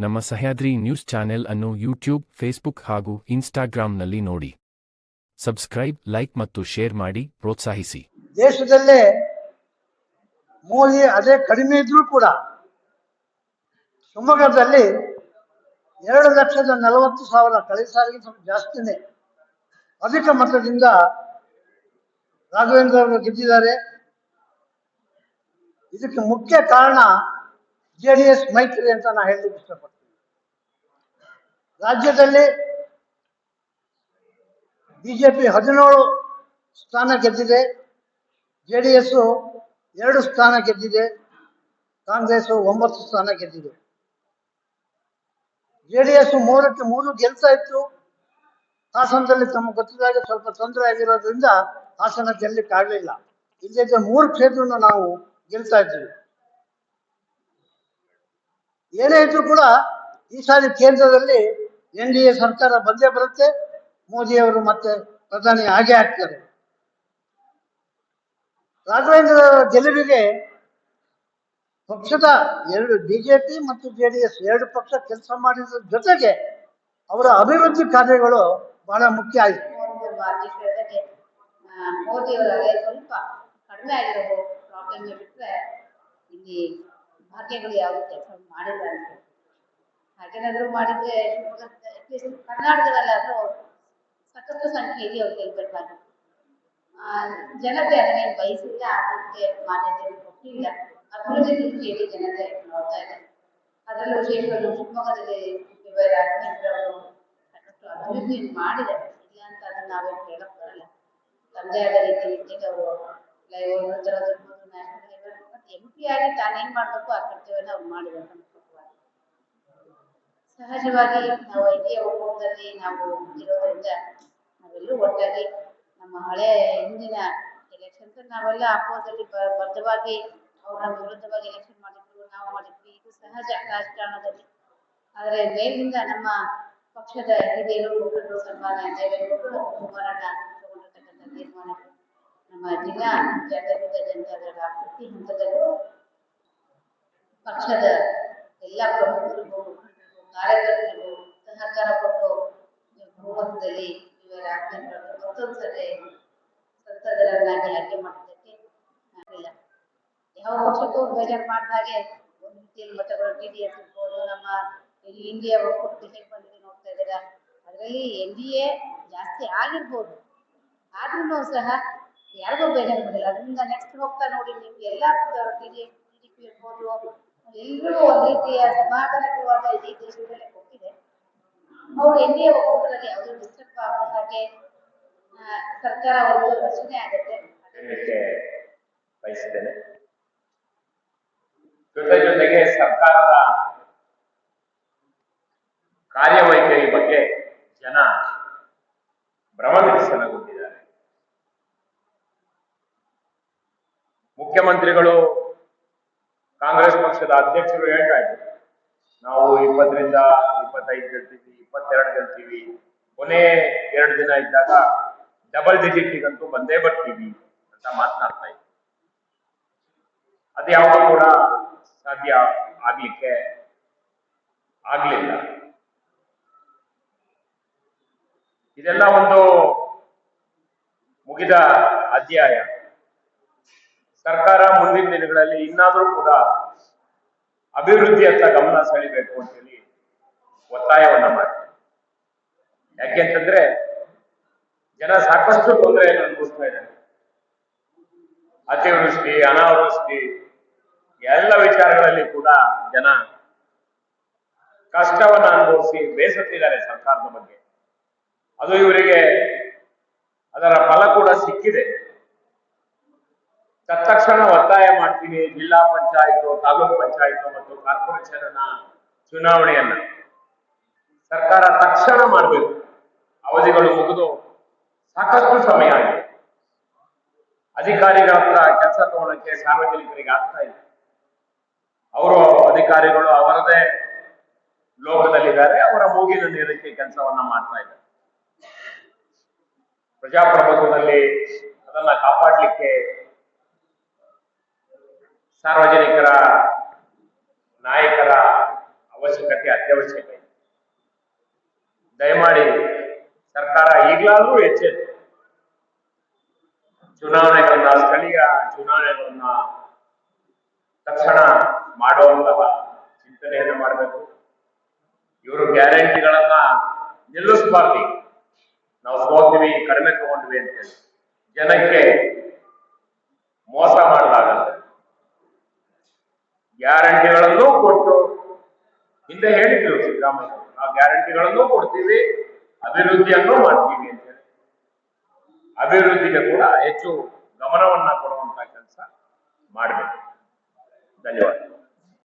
ನಮ್ಮ Sahyadri news channel ಅನ್ನು YouTube, Facebook ಹಾಗೂ ಇನ್ಸ್ಟಾಗ್ರಾಂನಲ್ಲಿ ನೋಡಿ. ಸಬ್ಸ್ಕ್ರೈಬ್, ಲೈಕ್ ಮತ್ತು ಶೇರ್ ಮಾಡಿ ಪ್ರೋತ್ಸಾಹಿಸಿ. ದೇಶದಲ್ಲೇ ಮೋದಿ ಅದೇ ಕಡಿಮೆ ಇದ್ರೂ ಕೂಡ ಶಿವಮೊಗ್ಗದಲ್ಲಿ 2,40,000 ಕಳೆದ ಸಾರಿಗೆ ಸ್ವಲ್ಪ ಜಾಸ್ತಿನೇ ಅಧಿಕ ಮತದಿಂದ ರಾಘವೇಂದ್ರ ಅವರು ಗೆದ್ದಿದ್ದಾರೆ. ಇದಕ್ಕೆ ಮುಖ್ಯ ಕಾರಣ JDS ಮೈತ್ರಿ ಅಂತ ನಾನು ಹೇಳಲಿಕ್ಕೆ ಇಷ್ಟಪಡ್ತೀನಿ. ರಾಜ್ಯದಲ್ಲಿ ಬಿಜೆಪಿ 17 ಸ್ಥಾನ ಗೆದ್ದಿದೆ, JDS 2 ಸ್ಥಾನ ಗೆದ್ದಿದೆ, ಕಾಂಗ್ರೆಸ್ 9 ಸ್ಥಾನ ಗೆದ್ದಿದೆ. JDS 3ಕ್ಕೆ 3 ಗೆಲ್ತಾ ಇತ್ತು. ಹಾಸನದಲ್ಲಿ ತಮಗೆ ಗೊತ್ತಿದ್ದಾಗ ಸ್ವಲ್ಪ ತೊಂದರೆ ಆಗಿರೋದ್ರಿಂದ ಹಾಸನ ಗೆಲ್ಲಕ್ಕೆ ಆಗಲಿಲ್ಲ. ಇಲ್ಲದಿದ್ದರೆ 3 ಕ್ಷೇತ್ರವನ್ನು ನಾವು ಗೆಲ್ತಾ ಇದ್ದೀವಿ. ಏನೇ ಇದ್ರೂ ಕೂಡ ಈ ಸಾರಿ ಕೇಂದ್ರದಲ್ಲಿ NDA ಸರ್ಕಾರ ಬಂದೇ ಬರುತ್ತೆ. ಮೋದಿಯವರು ಮತ್ತೆ ಪ್ರಧಾನಿ ಆಗೇ ಆಗ್ತಾರೆ. ರಾಘವೇಂದ್ರ ಗೆಲುವಿಗೆ ಪಕ್ಷದ ಬಿಜೆಪಿ ಮತ್ತು JDS 2 ಪಕ್ಷ ಕೆಲಸ ಮಾಡಿದ್ರ ಜೊತೆಗೆ ಅವರ ಅಭಿವೃದ್ಧಿ ಕಾರ್ಯಗಳು ಬಹಳ ಮುಖ್ಯ ಆಯಿತು. ಮೋದಿಯವರೇ ಸ್ವಲ್ಪ ಕಡಿಮೆ ಆಗಿರೋದು ಪ್ರಾಬ್ಲಮ್ ಬಿಟ್ಟರೆ ಇಲ್ಲಿ ಭಾಗ್ಯಗಳು ಯಾವುದು ಕೆಲಸ ಮಾಡಿಲ್ಲ ಅಂತ. ಹಾಗೇನಾದರೂ ಮಾಡಿದ್ರೆ ಅಟ್ಲೀಸ್ಟ್ ಕರ್ನಾಟಕದಲ್ಲಾದರೂ ಸಾಕಷ್ಟು ಸಂಖ್ಯೆಯಲ್ಲಿ ಅವ್ರು ಗೆಲ್ಬೇಕಾಗಿತ್ತು. ಜನತೆ ಅದನ್ನೇನು ಬಯಸಿಲ್ಲ, ಅದಕ್ಕೆ ಮಾನ್ಯತೆ ಕೊಟ್ಟಿಲ್ಲ. ಅಭಿವೃದ್ಧಿ ದೃಷ್ಟಿಯಲ್ಲಿ ಜನತೆ ನೋಡ್ತಾ ಇದೆ. ಅದರಲ್ಲೂ ವಿಶೇಷವಾಗಿ ಶಿವಮೊಗ್ಗದಲ್ಲಿ ರಾಘವೇಂದ್ರವರು ಸಾಕಷ್ಟು ಅಭಿವೃದ್ಧಿ ಮಾಡಿದ್ದಾರೆ. ಇಲ್ಲ ಅಂತ ಅದನ್ನ ನಾವೇನು ಹೇಳಕ್ ಬರಲ್ಲ. ತಮ್ಮದೇ ಆದ ರೀತಿಯಲ್ಲಿ ಅವರು MP ಆಗಿ ತಾನೇನ್ ಮಾಡ್ಬೇಕು ಆ ಕರ್ತವ್ಯನ ಅವ್ರು ಮಾಡಿದ್ದಾರೆ. ಸಹಜವಾಗಿ ನಾವು ಐಟಿಯ ಒಕ್ಕೂಟದಲ್ಲಿ ನಾವು ಇರೋದ್ರಿಂದ ನಾವೆಲ್ಲರೂ ಒಟ್ಟಾಗಿ ನಮ್ಮ ಹಳೆ ಹಿಂದಿನ ಎಲೆಕ್ಷನ್ಸ್ ನಾವೆಲ್ಲ ಅಪೋಸಲ್ಲಿ ಬದ್ಧವಾಗಿ ಅವ್ರ ವಿರುದ್ಧವಾಗಿ ಎಲೆಕ್ಷನ್ ಮಾಡಿದ್ರು, ನಾವು ಮಾಡಿದ್ವಿ. ಇದು ಸಹಜ ರಾಜಕಾರಣದಲ್ಲಿ. ಆದರೆ ಮೇಲಿನಿಂದ ನಮ್ಮ ಪಕ್ಷದ ಹಿರಿಯರು ಮುಖಂಡರು ಸನ್ಮಾನ್ಯ ದೇವೇಗೌಡರು ಕುಮಾರಣ್ಣ ತಗೊಂಡಿರ್ತಕ್ಕಂಥ ತೀರ್ಮಾನಗಳು ನಮ್ಮ ಜಿಲ್ಲಾ ಜಾತ್ಯತೀತ ಜನತಾದಳ ಪ್ರತಿ ಹಂತದಲ್ಲೂ ಪಕ್ಷದ ಎಲ್ಲ ಪ್ರಮುಖರಿಗೂ ಮುಖಂಡರಿಗೂ ಕಾರ್ಯಕರ್ತರಿಗೂ ಸಹಕಾರ ಕೊಟ್ಟು ಬಹುಮತದಲ್ಲಿ ಮತ್ತೊಂದು ಸರಿ ಸಂಸದರನ್ನಾಗಿ ಆಯ್ಕೆ ಮಾಡೋದಕ್ಕೆ ಆಗಿಲ್ಲ. ಯಾವ ಪಕ್ಷಕ್ಕೂ ಬೇಜಾರು ಮಾಡಿದ ಹಾಗೆ ಒಂದು ರೀತಿಯಲ್ಲಿ ಮತಗಳು TDS ಇರ್ಬೋದು, ನಮ್ಮ ಇಂಡಿಯಾ ಒಕ್ಕೂಟಕ್ಕೆ ಹೇಗೆ ಬಂದಿದೆ ನೋಡ್ತಾ ಇದ್ದೀರಾ. ಅದರಲ್ಲಿ NDA ಜಾಸ್ತಿ ಆಗಿರ್ಬೋದು, ಆದ್ರೂ ಸಹ ಯಾರಿಗೂ ಬೇಜಾರು ಮಾಡಿಲ್ಲ. ಅದರಿಂದ ನೆಕ್ಸ್ಟ್ ಹೋಗ್ತಾ ನೋಡಿ ನಿಮ್ಗೆ ಎಲ್ಲ TDP ಇರ್ಬೋದು, ಎಲ್ಲರೂ ಒಂದು ರೀತಿಯ ಸಮಾಧಾನಕರವಾದ ಈ ದೇಶದಲ್ಲೇ ಕೊಟ್ಟಿದೆ. ಅವರು NDA ಒಕ್ಕೂಟದಲ್ಲಿ ಯಾವುದೇ ಡಿಸ್ಟರ್ಬ್ ಆಗದ ಹಾಗೆ ಸರ್ಕಾರ ಒಂದು ರಚನೆ ಆಗುತ್ತೆ. ಬಯಸಿದ್ದೇನೆ. ಜೊತೆಗೆ ಸರ್ಕಾರದ ಕಾರ್ಯವೈಖರಿ ಬಗ್ಗೆ ಜನ ಭ್ರಮನಿರಸನಗೊಂಡಿದ್ದಾರೆ. ಮುಖ್ಯಮಂತ್ರಿಗಳು, ಕಾಂಗ್ರೆಸ್ ಪಕ್ಷದ ಅಧ್ಯಕ್ಷರು ಹೇಳ್ತಾ ಇದ್ದಾರೆ, ನಾವು 20ರಿಂದ 25 ಗೆಲ್ತೀವಿ, 22 ಗೆಲ್ತೀವಿ, ಕೊನೆ 2 ದಿನ ಇದ್ದಾಗ ಡಬಲ್ ಡಿಜಿಟ್ಗಂತೂ ಬಂದೇ ಬರ್ತೀವಿ ಅಂತ ಮಾತನಾಡ್ತಾ ಇದ್ದಾರೆ. ಅದು ಯಾವುದು ಕೂಡ ಸಾಧ್ಯ ಆಗ್ಲಿಕ್ಕೆ ಆಗ್ಲಿಲ್ಲ. ಇದೆಲ್ಲ ಒಂದು ಮುಗಿದ ಅಧ್ಯಾಯ. ಸರ್ಕಾರ ಮುಂದಿನ ದಿನಗಳಲ್ಲಿ ಇನ್ನಾದರೂ ಕೂಡ ಅಭಿವೃದ್ಧಿಯತ್ತ ಗಮನ ಸೆಳೆಯಬೇಕು ಅಂತೇಳಿ ಒತ್ತಾಯವನ್ನ ಮಾಡ್ತಾರೆ. ಯಾಕೆಂತಂದ್ರೆ ಜನ ಸಾಕಷ್ಟು ತೊಂದರೆಯನ್ನು ಅನುಭವಿಸ್ತಾ ಇದ್ದಾರೆ. ಅತಿವೃಷ್ಟಿ, ಅನಾವೃಷ್ಟಿ ಎಲ್ಲ ವಿಚಾರಗಳಲ್ಲಿ ಕೂಡ ಜನ ಕಷ್ಟವನ್ನು ಅನುಭವಿಸಿ ಬೇಸತ್ತಿದ್ದಾರೆ ಸರ್ಕಾರದ ಬಗ್ಗೆ. ಅದು ಇವರಿಗೆ ಅದರ ಫಲ ಕೂಡ ಸಿಕ್ಕಿದೆ. ತತ್ಕ್ಷಣ ಒತ್ತಾಯ ಮಾಡ್ತೀನಿ, ಜಿಲ್ಲಾ ಪಂಚಾಯತ್, ತಾಲೂಕು ಪಂಚಾಯತ್ ಮತ್ತು ಕಾರ್ಪೊರೇಷನ್ ಚುನಾವಣೆಯನ್ನ ಸರ್ಕಾರ ತಕ್ಷಣ ಮಾಡಬೇಕು. ಅವಧಿಗಳು ಮುಗಿದು ಸಾಕಷ್ಟು ಸಮಯ ಆಗಿದೆ. ಅಧಿಕಾರಿಗಳ ಹತ್ರ ಕೆಲಸ ತಗೊಳ್ಳಕ್ಕೆ ಸಾರ್ವಜನಿಕರಿಗೆ ಆಗ್ತಾ ಇಲ್ಲ. ಅವರು ಅಧಿಕಾರಿಗಳು ಅವರದೇ ಲೋಕದಲ್ಲಿದ್ದಾರೆ, ಅವರ ಮೂಗಿನ ನೀರಕ್ಕೆ ಕೆಲಸವನ್ನ ಮಾಡ್ತಾ ಇದ್ದಾರೆ. ಪ್ರಜಾಪ್ರಭುತ್ವದಲ್ಲಿ ಅದನ್ನ ಕಾಪಾಡಲಿಕ್ಕೆ ಸಾರ್ವಜನಿಕರ ನಾಯಕರ ಅವಶ್ಯಕತೆ ಅತ್ಯವಶ್ಯಕ ಇದೆ. ದಯಮಾಡಿ ಸರ್ಕಾರ ಈಗಲಾದ್ರೂ ಎಚ್ಚೆತ್ತು ಚುನಾವಣೆಗಳನ್ನ, ಸ್ಥಳೀಯ ಚುನಾವಣೆಗಳನ್ನ ತಕ್ಷಣ ಮಾಡುವಂತಹ ಚಿಂತನೆಯನ್ನು ಮಾಡಬೇಕು. ಇವರು ಗ್ಯಾರಂಟಿಗಳನ್ನ ನಿಲ್ಲಿಸಬಾರ್ದು. ನಾವು ಸೋತೀವಿ, ಕಡಿಮೆ ತಗೊಂಡ್ವಿ ಅಂತೇಳಿ ಜನಕ್ಕೆ ಮೋಸ ಮಾಡಲಾಗಲ್ಲ. ಗ್ಯಾರಂಟಿಗಳನ್ನು ಕೊಟ್ಟು ಹಿಂದೆ ಹೇಳಿದ್ರು ಸಿದ್ದರಾಮಯ್ಯ, ನಾವು ಗ್ಯಾರಂಟಿಗಳನ್ನು ಕೊಡ್ತೀವಿ, ಅಭಿವೃದ್ಧಿಯನ್ನು ಮಾಡ್ತೀವಿ ಅಂತೇಳಿ ಅಭಿವೃದ್ಧಿಗೆ ಕೂಡ ಹೆಚ್ಚು ಗಮನವನ್ನ ಕೊಡುವಂತ ಕೆಲಸ ಮಾಡಬೇಕು. ಧನ್ಯವಾದ.